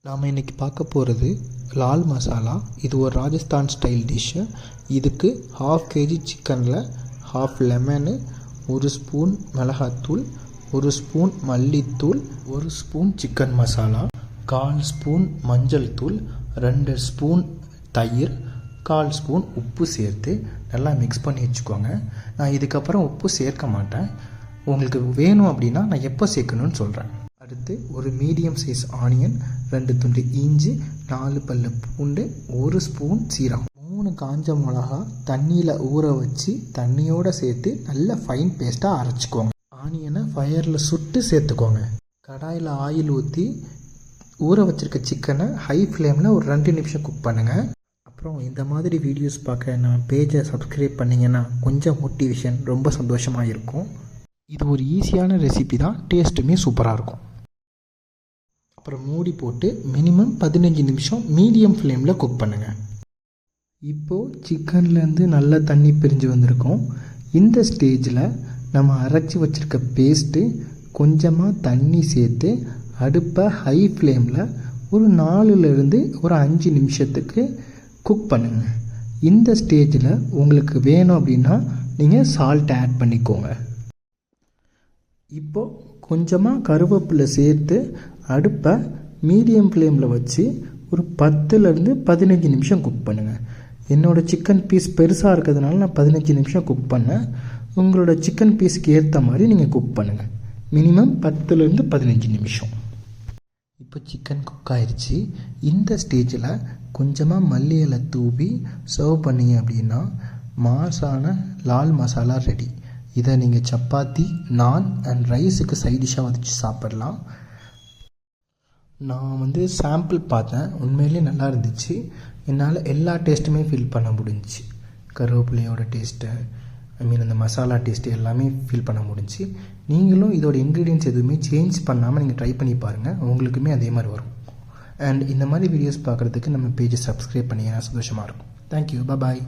நாம் இன்றைக்கி பார்க்க போகிறது லால் மசாலா. இது ஒரு ராஜஸ்தான் ஸ்டைல் டிஷ்ஷு. இதுக்கு 1/2 kg சிக்கனில் 1/2 லெமனு, 1 ஸ்பூன் மிளகாத்தூள், 1 ஸ்பூன் மல்லித்தூள், 1 ஸ்பூன் சிக்கன் மசாலா, 1/4 ஸ்பூன் மஞ்சள் தூள், 2 ஸ்பூன் தயிர், 1/4 ஸ்பூன் உப்பு சேர்த்து நல்லா மிக்ஸ் பண்ணி வச்சுக்கோங்க. நான் இதுக்கப்புறம் உப்பு சேர்க்க மாட்டேன். உங்களுக்கு வேணும் அப்படின்னா நான் எப்போ சேர்க்கணும்னு சொல்கிறேன். அடுத்து ஒரு மீடியம் சைஸ் ஆனியன், 2 துண்டு இஞ்சி, 4 பல்லு பூண்டு, 1 ஸ்பூன் சீரகம், 3 காஞ்ச மிளகா தண்ணியில் ஊற வச்சு தண்ணியோடு சேர்த்து நல்ல ஃபைன் பேஸ்ட்டாக அரைச்சிக்கோங்க. ஆனியனை ஃபயரில் சுட்டு சேர்த்துக்கோங்க. கடாயில் ஆயில் ஊற்றி ஊற வச்சுருக்க சிக்கனை ஹை ஃப்ளேமில் ஒரு 2 நிமிஷம் குக் பண்ணுங்கள். அப்புறம் இந்த மாதிரி வீடியோஸ் பார்க்க நான் பேஜை சப்ஸ்கிரைப் பண்ணிங்கன்னா கொஞ்சம் மோட்டிவேஷன், ரொம்ப சந்தோஷமாக இருக்கும். இது ஒரு ஈஸியான ரெசிபி தான், டேஸ்ட்டுமே சூப்பராக இருக்கும். அப்புறம் மூடி போட்டு மினிமம் 15 நிமிஷம் மீடியம் ஃப்ளேமில் குக் பண்ணுங்கள். இப்போது சிக்கன்லேருந்து நல்ல தண்ணி பிரிஞ்சு வந்திருக்கோம். இந்த ஸ்டேஜில் நம்ம அரைச்சி வச்சுருக்க பேஸ்ட்டு கொஞ்சமாக தண்ணி சேர்த்து அடுப்பை ஹை ஃப்ளேமில் ஒரு 4லேருந்து ஒரு 5 நிமிஷத்துக்கு குக் பண்ணுங்கள். இந்த ஸ்டேஜில் உங்களுக்கு வேணும் அப்படின்னா நீங்கள் சால்ட் ஆட் பண்ணிக்கோங்க. இப்போது கொஞ்சமாக கருவேப்பிலை சேர்த்து அடுப்பை மீடியம் ஃப்ளேமில் வச்சு ஒரு 10லேருந்து 15 நிமிஷம் குக் பண்ணுங்கள். என்னோடய சிக்கன் பீஸ் பெருசாக இருக்கிறதுனால நான் 15 நிமிஷம் குக் பண்ணேன். உங்களோட சிக்கன் பீஸுக்கு ஏற்ற மாதிரி நீங்கள் குக் பண்ணுங்கள். மினிமம் 10லேருந்து 15 நிமிஷம். இப்போ சிக்கன் குக் ஆயிடுச்சு. இந்த ஸ்டேஜில் கொஞ்சமாக மல்லி இலை தூவி சர்வ் பண்ணிங்க அப்படின்னா மாஸான லால் மசாலா ரெடி. இதை நீங்கள் சப்பாத்தி, நான் அண்ட் ரைஸுக்கு சைட் டிஷ்ஷாக வச்சு சாப்பிடலாம். நான் சாம்பிள் பார்த்தேன், உண்மையிலே நல்லா இருந்துச்சு. என்னால் எல்லா டேஸ்ட்டுமே ஃபீல் பண்ண முடிஞ்சிச்சு. கருவேப்பிலையோட டேஸ்ட்டு, அந்த மசாலா டேஸ்ட்டு எல்லாமே ஃபீல் பண்ண முடிஞ்சிச்சு. நீங்களும் இதோட இன்க்ரீடியன்ட்ஸ் எதுவுமே சேஞ்ச் பண்ணாமல் நீங்கள் ட்ரை பண்ணி பாருங்கள், உங்களுக்குமே அதே மாதிரி வரும். அண்ட் இந்த மாதிரி வீடியோஸ் பார்க்குறதுக்கு நம்ம பேஜை சப்ஸ்கிரைப் பண்ணிங்கன்னா சந்தோஷமாக இருக்கும். தேங்க்யூ, பாய்.